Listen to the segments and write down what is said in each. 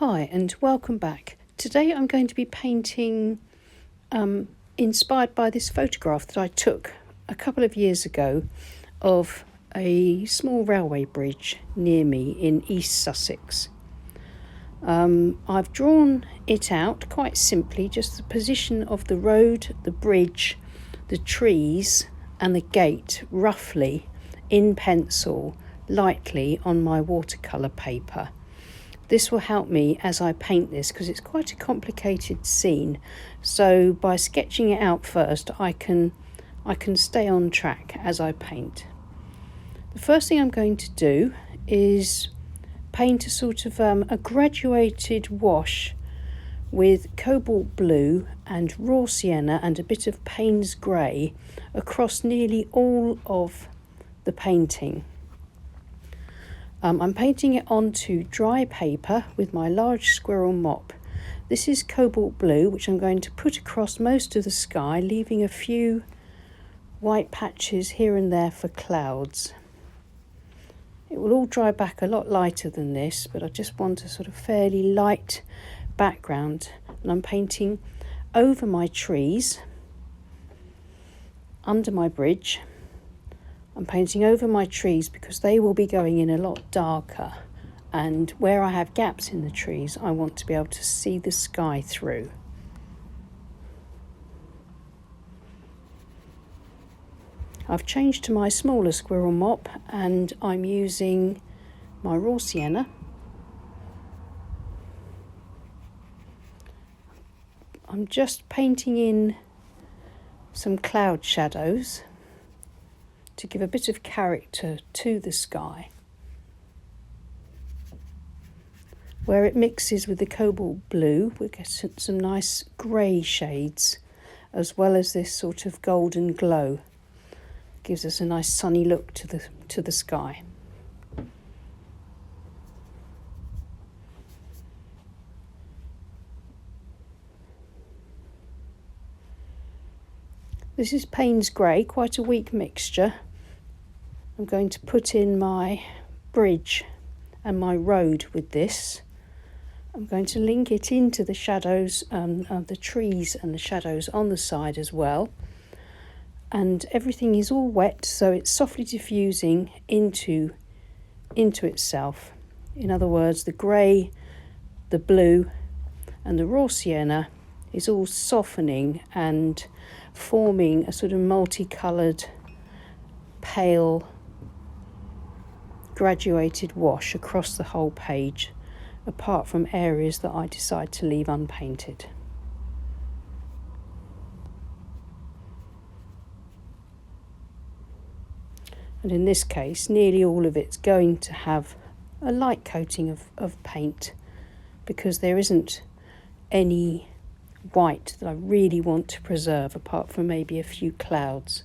Hi and welcome back. Today I'm going to be painting inspired by this photograph that I took a couple of years ago of a small railway bridge near me in East Sussex. I've drawn it out quite simply, just the position of the road, the bridge, the trees and the gate roughly in pencil lightly on my watercolour paper. This will help me as I paint this because it's quite a complicated scene. So by sketching it out first, I can stay on track as I paint. The first thing I'm going to do is paint a sort of a graduated wash with cobalt blue and raw sienna and a bit of paynes grey across nearly all of the painting. I'm painting it onto dry paper with my large squirrel mop. This is cobalt blue, which I'm going to put across most of the sky, leaving a few white patches here and there for clouds. It will all dry back a lot lighter than this, but I just want a sort of fairly light background. And I'm painting over my trees, under my bridge. I'm painting over my trees because they will be going in a lot darker, and where I have gaps in the trees I want to be able to see the sky through. I've changed to my smaller squirrel mop and I'm using my raw sienna. I'm just painting in some cloud shadows to give a bit of character to the sky. Where it mixes with the cobalt blue, we get some nice grey shades, as well as this sort of golden glow. Gives us a nice sunny look to the sky. This is Paynes grey, quite a weak mixture. I'm going to put in my bridge and my road with this. I'm going to link it into the shadows, the trees and the shadows on the side as well. And everything is all wet, so it's softly diffusing into itself. In other words, the grey, the blue and the raw sienna is all softening and forming a sort of multicoloured, pale, graduated wash across the whole page, apart from areas that I decide to leave unpainted. And in this case, nearly all of it's going to have a light coating of paint, because there isn't any white that I really want to preserve, apart from maybe a few clouds.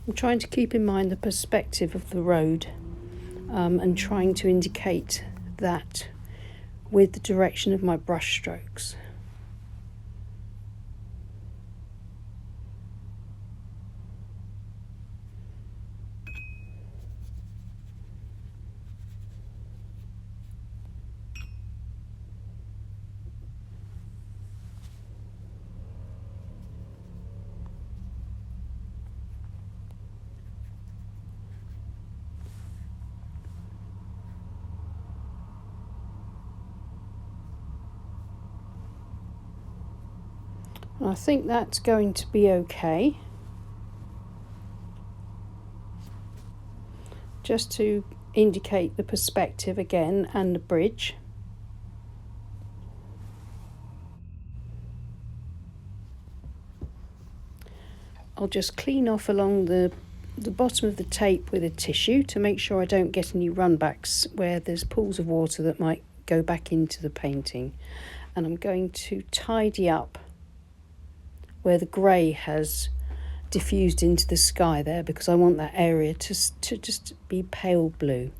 I'm trying to keep in mind the perspective of the road and trying to indicate that with the direction of my brush strokes. I think that's going to be okay. Just to indicate the perspective again and the bridge. I'll just clean off along the bottom of the tape with a tissue to make sure I don't get any runbacks where there's pools of water that might go back into the painting. And I'm going to tidy up where the grey has diffused into the sky there, because I want that area to just be pale blue.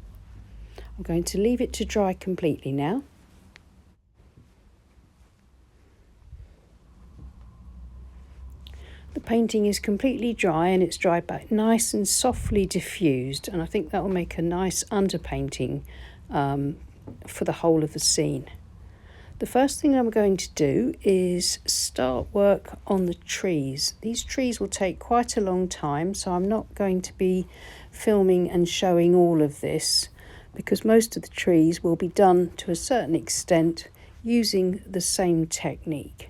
I'm going to leave it to dry completely now. painting is completely dry and it's dried back nice and softly diffused, and I think that will make a nice underpainting for the whole of the scene. The first thing I'm going to do is start work on the trees. These trees will take quite a long time, so I'm not going to be filming and showing all of this, because most of the trees will be done to a certain extent using the same technique.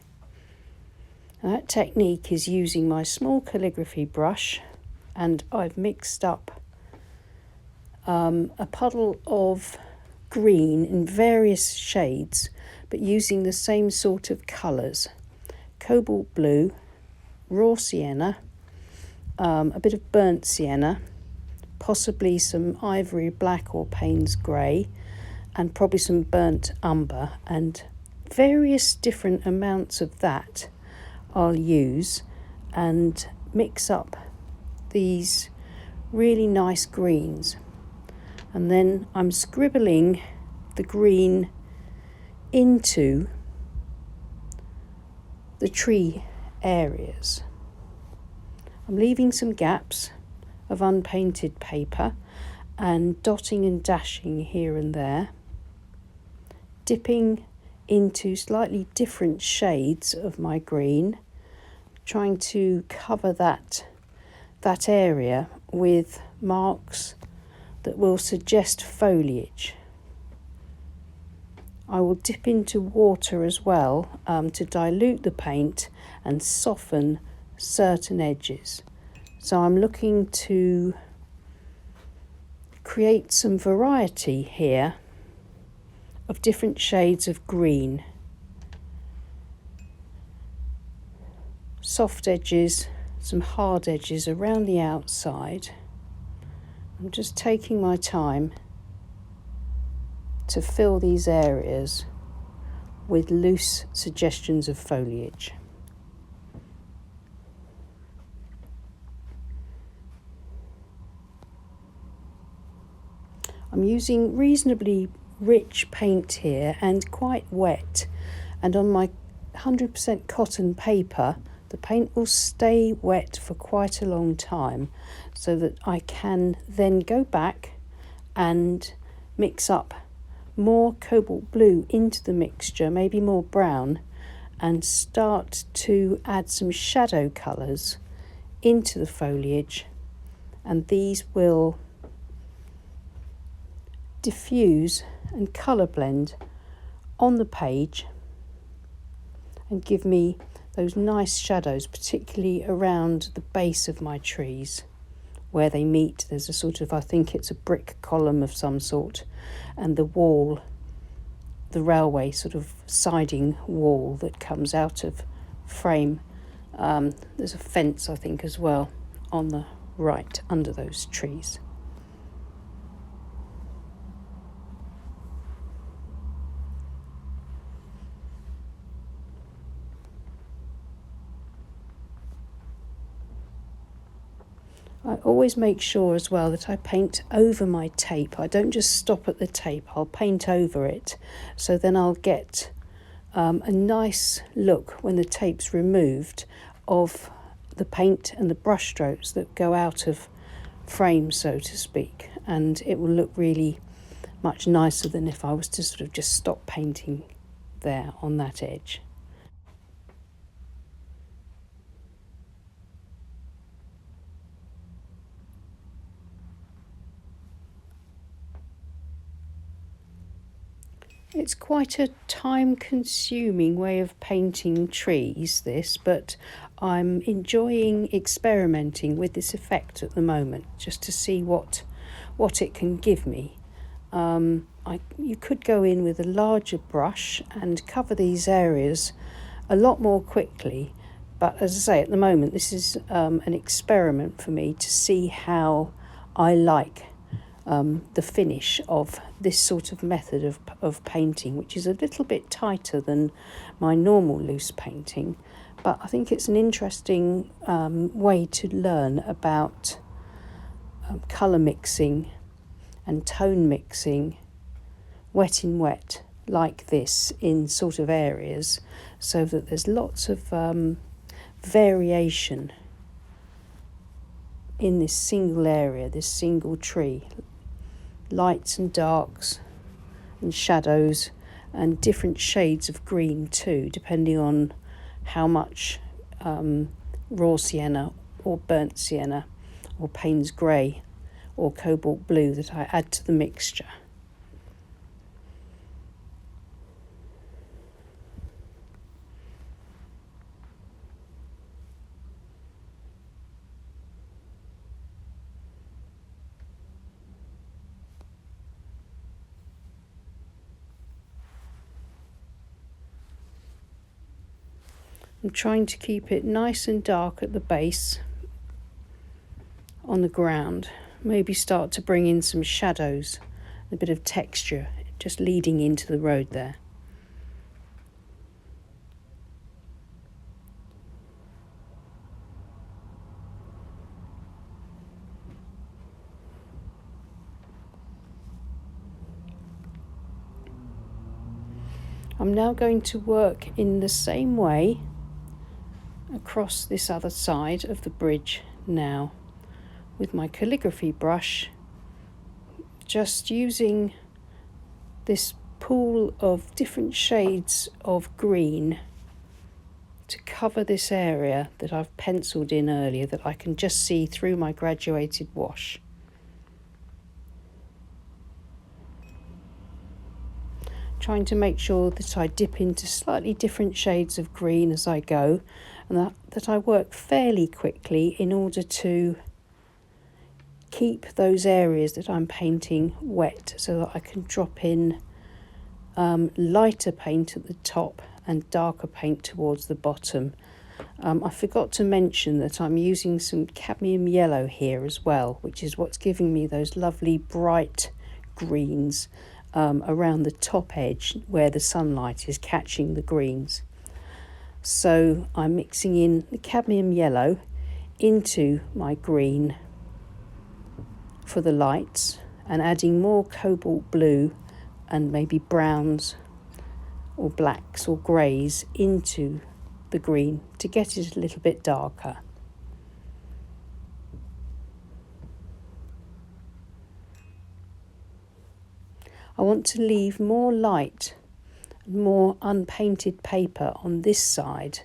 That technique is using my small calligraphy brush, and I've mixed up a puddle of green in various shades, but using the same sort of colours: cobalt blue, raw sienna, a bit of burnt sienna, possibly some ivory black or paynes grey, and probably some burnt umber, and various different amounts of that I'll use and mix up these really nice greens. And then I'm scribbling the green into the tree areas. I'm leaving some gaps of unpainted paper and dotting and dashing here and there, dipping into slightly different shades of my green, trying to cover that area with marks that will suggest foliage. I will dip into water as well to dilute the paint and soften certain edges. So I'm looking to create some variety here of different shades of green. Soft edges, some hard edges around the outside. I'm just taking my time to fill these areas with loose suggestions of foliage. I'm using reasonably rich paint here and quite wet, and on my 100% cotton paper the paint will stay wet for quite a long time, so that I can then go back and mix up more cobalt blue into the mixture, maybe more brown, and start to add some shadow colours into the foliage, and these will diffuse and colour blend on the page and give me those nice shadows, particularly around the base of my trees where they meet. There's a sort of, I think it's a brick column of some sort, and the wall, the railway sort of siding wall that comes out of frame. There's a fence, I think, as well on the right under those trees. I always make sure as well that I paint over my tape. I don't just stop at the tape, I'll paint over it. So then I'll get a nice look when the tape's removed of the paint and the brush strokes that go out of frame, so to speak. And it will look really much nicer than if I was to sort of just stop painting there on that edge. It's quite a time-consuming way of painting trees, this, but I'm enjoying experimenting with this effect at the moment, just to see what it can give me. You could go in with a larger brush and cover these areas a lot more quickly, but as I say, at the moment this is an experiment for me to see how I like the finish of this sort of method of painting, which is a little bit tighter than my normal loose painting, but I think it's an interesting way to learn about colour mixing and tone mixing, wet in wet like this in sort of areas, so that there's lots of variation in this single area, this single tree. Lights and darks and shadows and different shades of green too, depending on how much raw sienna or burnt sienna or Payne's grey or cobalt blue that I add to the mixture. I'm trying to keep it nice and dark at the base on the ground. Maybe start to bring in some shadows, a bit of texture just leading into the road there. I'm now going to work in the same way across this other side of the bridge now with my calligraphy brush, just using this pool of different shades of green to cover this area that I've penciled in earlier that I can just see through my graduated wash. Trying to make sure that I dip into slightly different shades of green as I go, and that I work fairly quickly in order to keep those areas that I'm painting wet so that I can drop in lighter paint at the top and darker paint towards the bottom. I forgot to mention that I'm using some cadmium yellow here as well, which is what's giving me those lovely bright greens around the top edge where the sunlight is catching the greens. So I'm mixing in the cadmium yellow into my green for the lights and adding more cobalt blue and maybe browns or blacks or greys into the green to get it a little bit darker. I want to leave more light, more unpainted paper on this side.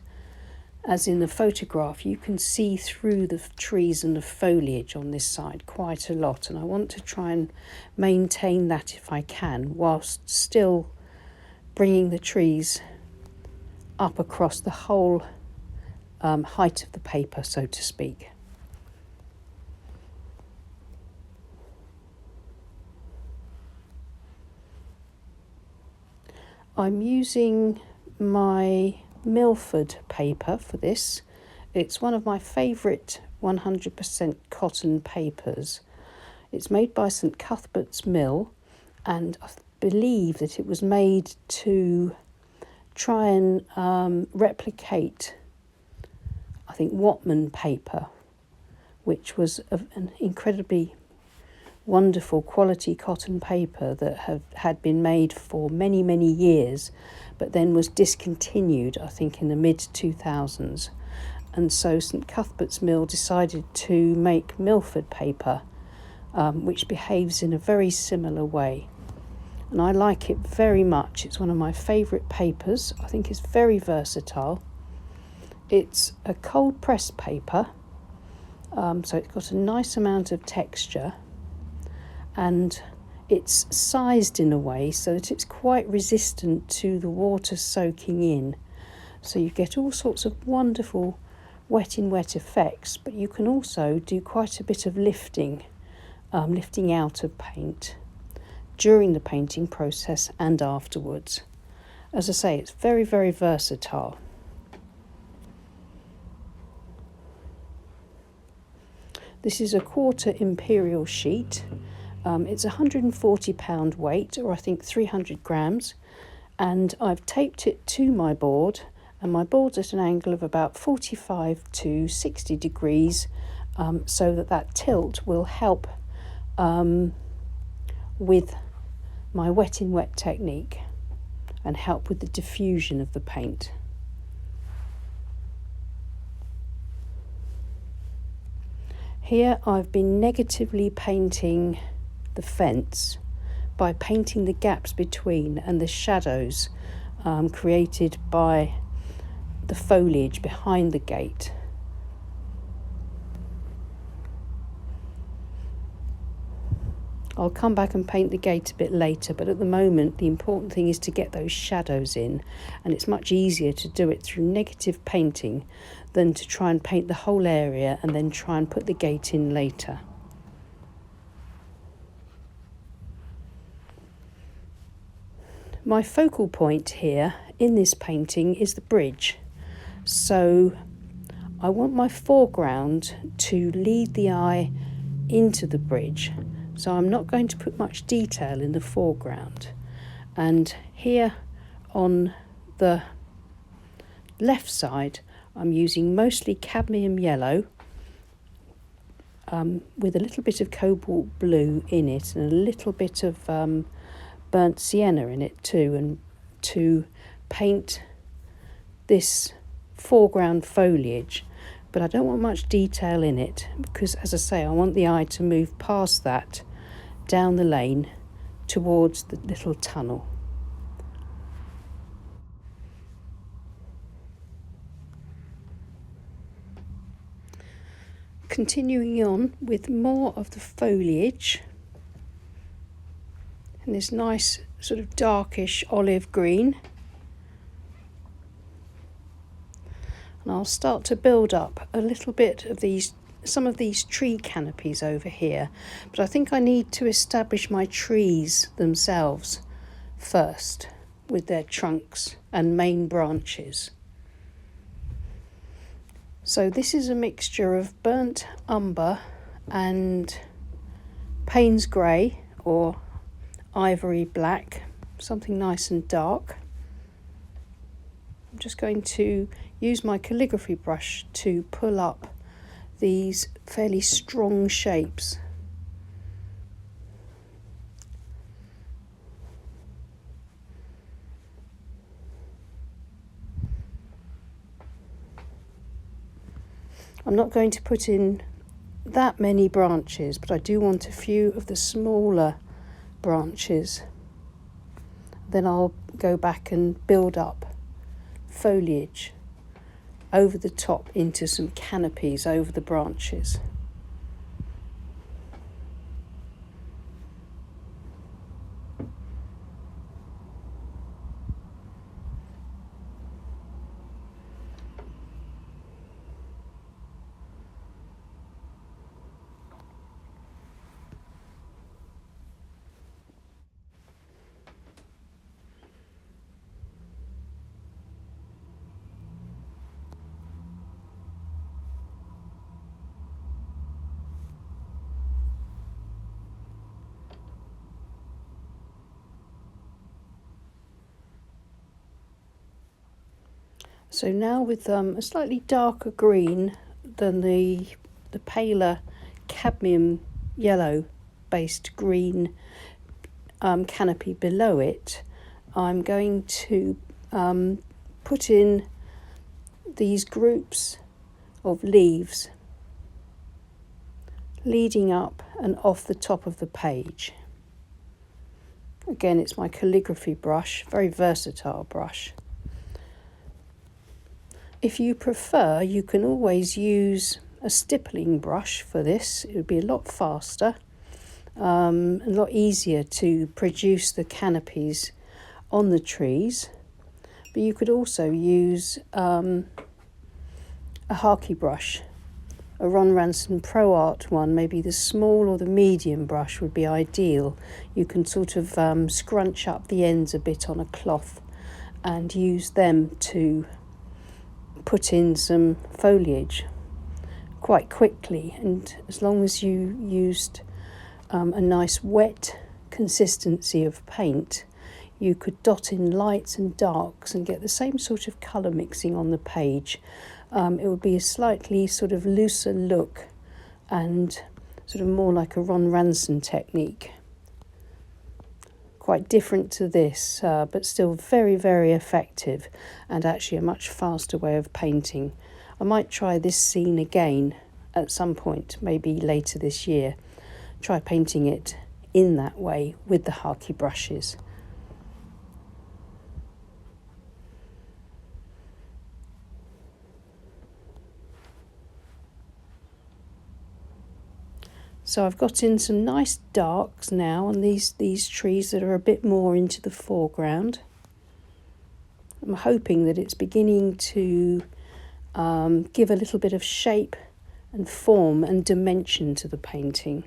As in the photograph, you can see through the trees and the foliage on this side quite a lot, and I want to try and maintain that if I can, whilst still bringing the trees up across the whole height of the paper, so to speak. I'm using my Milford paper for this. It's one of my favourite 100% cotton papers. It's made by St Cuthbert's Mill, and I believe that it was made to try and replicate, I think, Whatman paper, which was an incredibly wonderful quality cotton paper that had been made for many, many years, but then was discontinued, I think, in the mid-2000s. And so St Cuthbert's Mill decided to make Milford paper, which behaves in a very similar way. And I like it very much. It's one of my favourite papers. I think it's very versatile. It's a cold press paper, so it's got a nice amount of texture, and it's sized in a way so that it's quite resistant to the water soaking in. So you get all sorts of wonderful wet in wet effects, but you can also do quite a bit of lifting out of paint during the painting process and afterwards. As I say, it's very, very versatile. This is a quarter imperial sheet. It's £140 weight, or I think 300 grams, and I've taped it to my board, and my board's at an angle of about 45 to 60 degrees, so that tilt will help with my wet in wet technique and help with the diffusion of the paint. Here I've been negatively painting the fence by painting the gaps between and the shadows created by the foliage behind the gate. I'll come back and paint the gate a bit later, but at the moment the important thing is to get those shadows in, and it's much easier to do it through negative painting than to try and paint the whole area and then try and put the gate in later. My focal point here in this painting is the bridge, so I want my foreground to lead the eye into the bridge. So I'm not going to put much detail in the foreground. And here on the left side, I'm using mostly cadmium yellow with a little bit of cobalt blue in it and a little bit of burnt sienna in it too, and to paint this foreground foliage. But I don't want much detail in it because, as I say, I want the eye to move past that down the lane towards the little tunnel. Continuing on with more of the foliage and this nice sort of darkish olive green. And I'll start to build up a little bit of some of these tree canopies over here, but I think I need to establish my trees themselves first with their trunks and main branches. So this is a mixture of burnt umber and Paynes grey or ivory black, something nice and dark. I'm just going to use my calligraphy brush to pull up these fairly strong shapes. I'm not going to put in that many branches, but I do want a few of the smaller branches. Then I'll go back and build up foliage over the top into some canopies over the branches. So now with a slightly darker green than the paler cadmium yellow based green canopy below it, I'm going to put in these groups of leaves leading up and off the top of the page. Again, it's my calligraphy brush, very versatile brush. If you prefer, you can always use a stippling brush for this. It would be a lot faster, a lot easier to produce the canopies on the trees. But you could also use a Harkey brush, a Ron Ranson Pro Art one. Maybe the small or the medium brush would be ideal. You can sort of scrunch up the ends a bit on a cloth and use them to put in some foliage quite quickly, and as long as you used a nice wet consistency of paint, you could dot in lights and darks and get the same sort of colour mixing on the page. It would be a slightly sort of looser look and sort of more like a Ron Ranson technique. Quite different to this, but still very, very effective and actually a much faster way of painting. I might try this scene again at some point, maybe later this year, try painting it in that way with the Haki brushes. So I've got in some nice darks now on these trees that are a bit more into the foreground. I'm hoping that it's beginning to give a little bit of shape and form and dimension to the painting.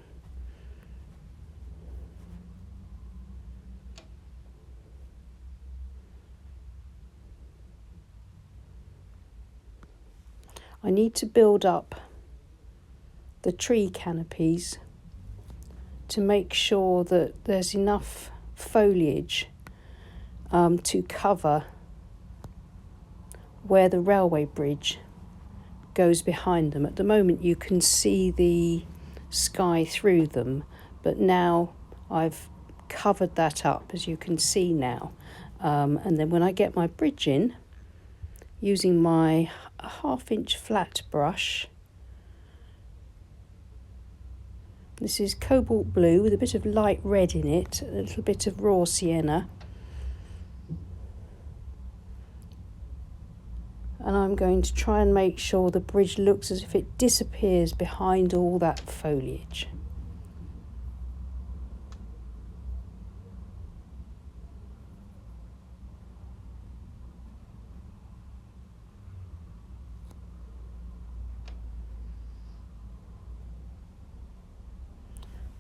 I need to build up the tree canopies to make sure that there's enough foliage to cover where the railway bridge goes behind them. At the moment you can see the sky through them, but now I've covered that up, as you can see now, and then when I get my bridge in, using my 1/2-inch flat brush, this is cobalt blue with a bit of light red in it, a little bit of raw sienna, and I'm going to try and make sure the bridge looks as if it disappears behind all that foliage.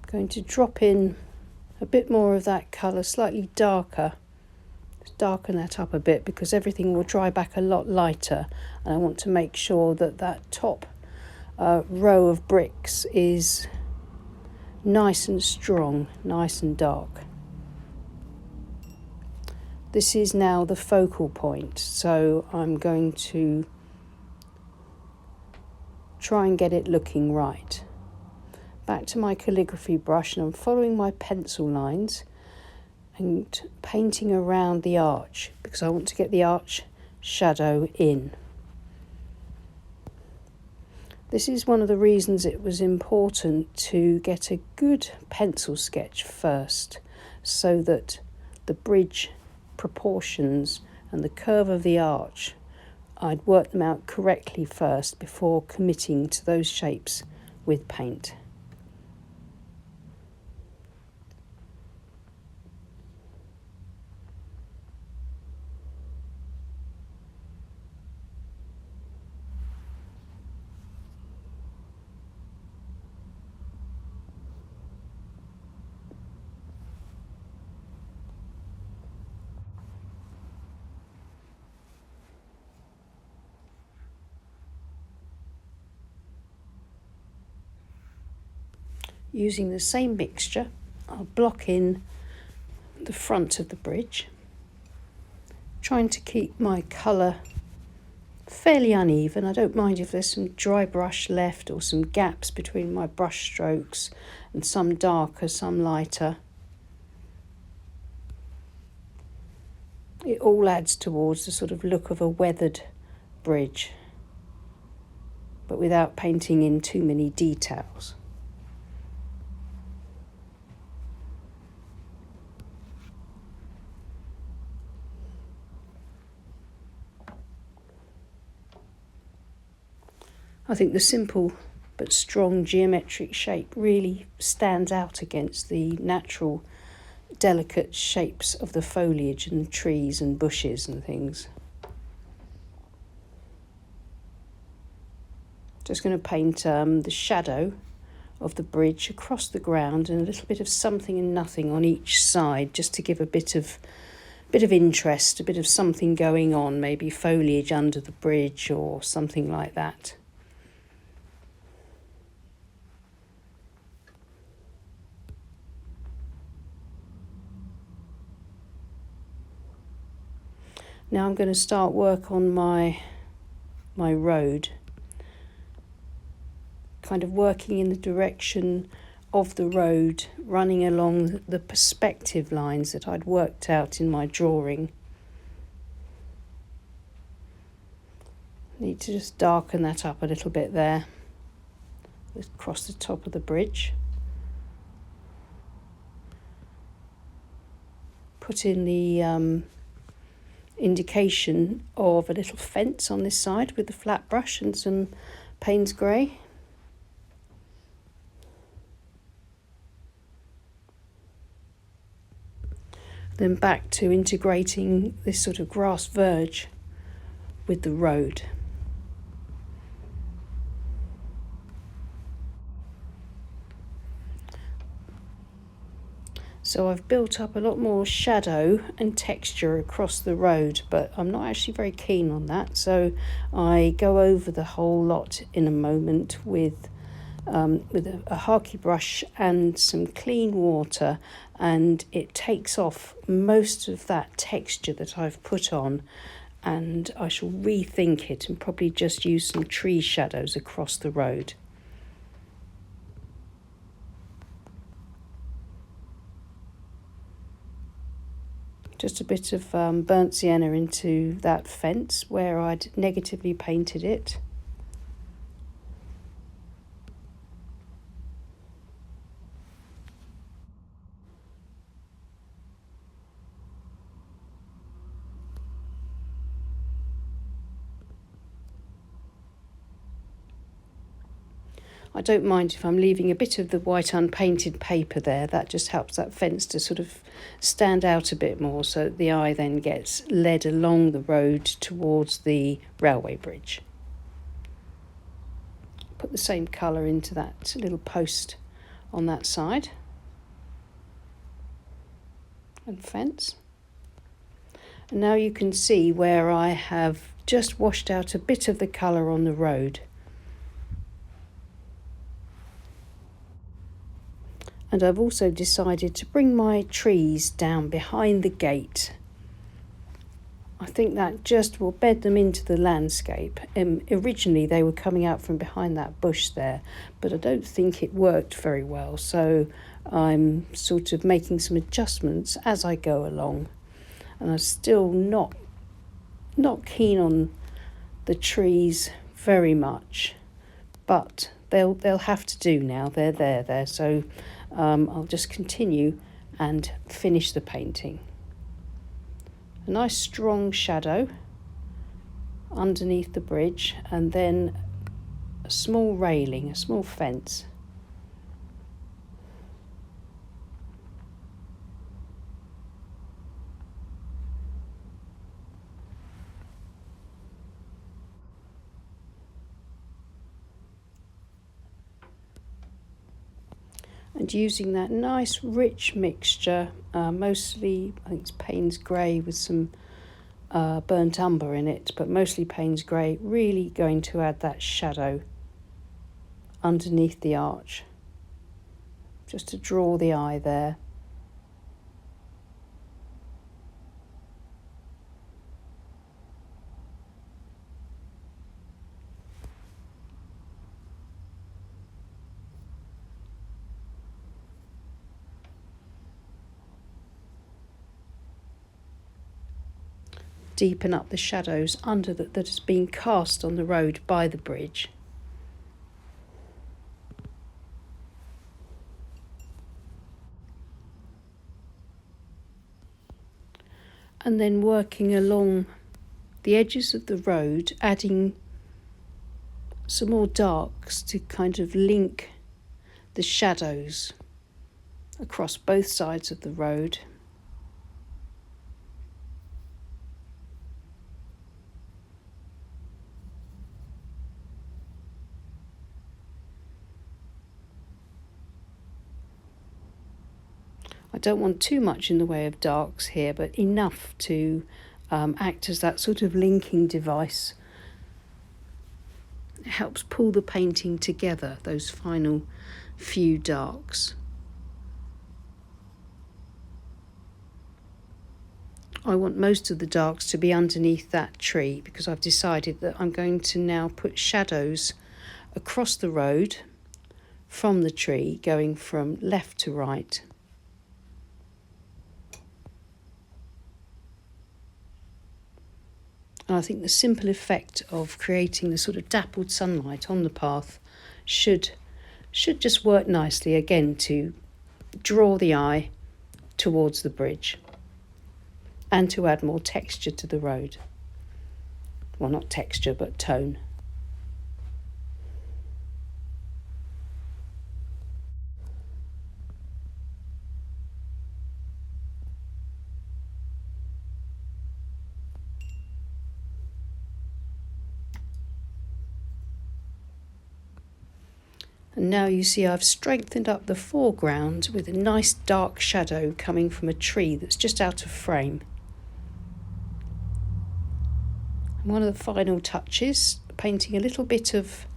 Going to drop in a bit more of that colour, slightly darker. Just darken that up a bit because everything will dry back a lot lighter, and I want to make sure that that top row of bricks is nice and strong, nice and dark. This is now the focal point, so I'm going to try and get it looking right. Back to my calligraphy brush, and I'm following my pencil lines and painting around the arch because I want to get the arch shadow in. This is one of the reasons it was important to get a good pencil sketch first, so that the bridge proportions and the curve of the arch, I'd work them out correctly first before committing to those shapes with paint. Using the same mixture, I'll block in the front of the bridge, trying to keep my colour fairly uneven. I don't mind if there's some dry brush left or some gaps between my brush strokes, and some darker, some lighter. It all adds towards the sort of look of a weathered bridge, but without painting in too many details. I think the simple but strong geometric shape really stands out against the natural, delicate shapes of the foliage and trees and bushes and things. Just going to paint the shadow of the bridge across the ground and a little bit of something and nothing on each side, just to give a bit of interest, a bit of something going on, maybe foliage under the bridge or something like that. Now I'm going to start work on my road, kind of working in the direction of the road, running along the perspective lines that I'd worked out in my drawing. Need to just darken that up a little bit there. across the top of the bridge. Put in the indication of a little fence on this side with the flat brush and some Paynes grey. Then back to integrating this sort of grass verge with the road. So I've built up a lot more shadow and texture across the road, but I'm not actually very keen on that. So I go over the whole lot in a moment with a harky brush and some clean water, and it takes off most of that texture that I've put on, and I shall rethink it and probably just use some tree shadows across the road. Just a bit of burnt sienna into that fence where I'd negatively painted it. I don't mind if I'm leaving a bit of the white unpainted paper there. That just helps that fence to sort of stand out a bit more, so that the eye then gets led along the road towards the railway bridge. Put the same colour into that little post on that side and fence. And now you can see where I have just washed out a bit of the colour on the road. And I've also decided to bring my trees down behind the gate. I think that just will bed them into the landscape. Originally they were coming out from behind that bush there, but I don't think it worked very well. So I'm sort of making some adjustments as I go along. And I'm still not keen on the trees very much, but they'll have to do now. They're there. So I'll just continue and finish the painting. A nice strong shadow underneath the bridge, and then a small railing, a small fence. And using that nice rich mixture, mostly I think it's Paynes grey with some burnt umber in it, but mostly Paynes grey, really going to add that shadow underneath the arch, just to draw the eye there. Deepen up the shadows under that has been cast on the road by the bridge. And then working along the edges of the road, adding some more darks to kind of link the shadows across both sides of the road. I don't want too much in the way of darks here, but enough to act as that sort of linking device. It helps pull the painting together, those final few darks. I want most of the darks to be underneath that tree, because I've decided that I'm going to now put shadows across the road from the tree, going from left to right. And I think the simple effect of creating the sort of dappled sunlight on the path should should just work nicely again to draw the eye towards the bridge and to add more texture to the road. Well, not texture, but tone. And now you see I've strengthened up the foreground with a nice dark shadow coming from a tree that's just out of frame. And one of the final touches, painting a little bit of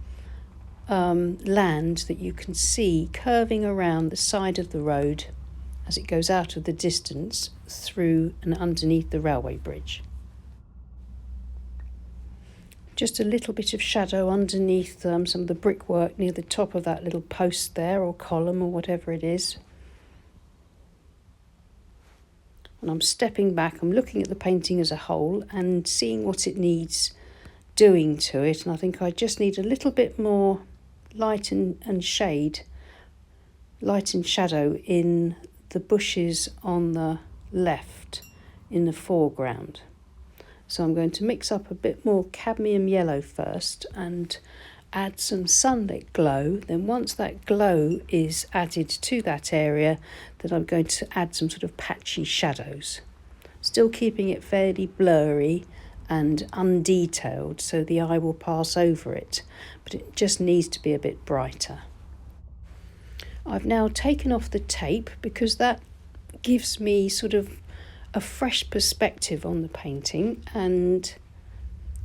land that you can see curving around the side of the road as it goes out of the distance through and underneath the railway bridge. Just a little bit of shadow underneath some of the brickwork near the top of that little post there, or column, or whatever it is. And I'm stepping back, I'm looking at the painting as a whole and seeing what it needs doing to it. And I think I just need a little bit more light and shade, light and shadow in the bushes on the left in the foreground. So I'm going to mix up a bit more cadmium yellow first and add some sunlit glow. Then once that glow is added to that area, then I'm going to add some sort of patchy shadows. Still keeping it fairly blurry and undetailed so the eye will pass over it, but it just needs to be a bit brighter. I've now taken off the tape because that gives me sort of a fresh perspective on the painting, and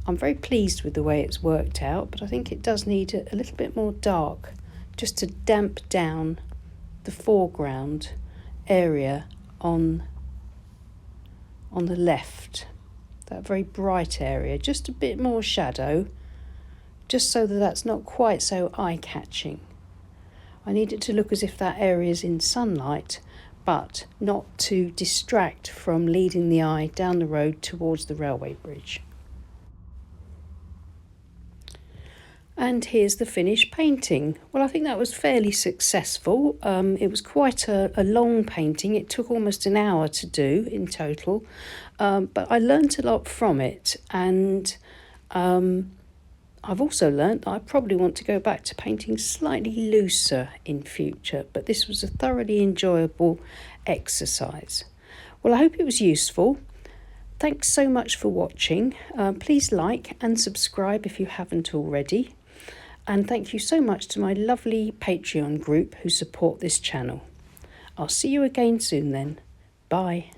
I'm very pleased with the way it's worked out, but I think it does need a little bit more dark just to damp down the foreground area on the left, that very bright area, just a bit more shadow, just so that that's not quite so eye-catching. I need it to look as if that area is in sunlight, but not to distract from leading the eye down the road towards the railway bridge. And here's the finished painting. Well, I think that was fairly successful. It was quite a long painting. It took almost an hour to do in total, but I learnt a lot from it, and I've also learnt that I probably want to go back to painting slightly looser in future, but this was a thoroughly enjoyable exercise. Well, I hope it was useful. Thanks so much for watching. Please like and subscribe if you haven't already. And thank you so much to my lovely Patreon group who support this channel. I'll see you again soon then. Bye.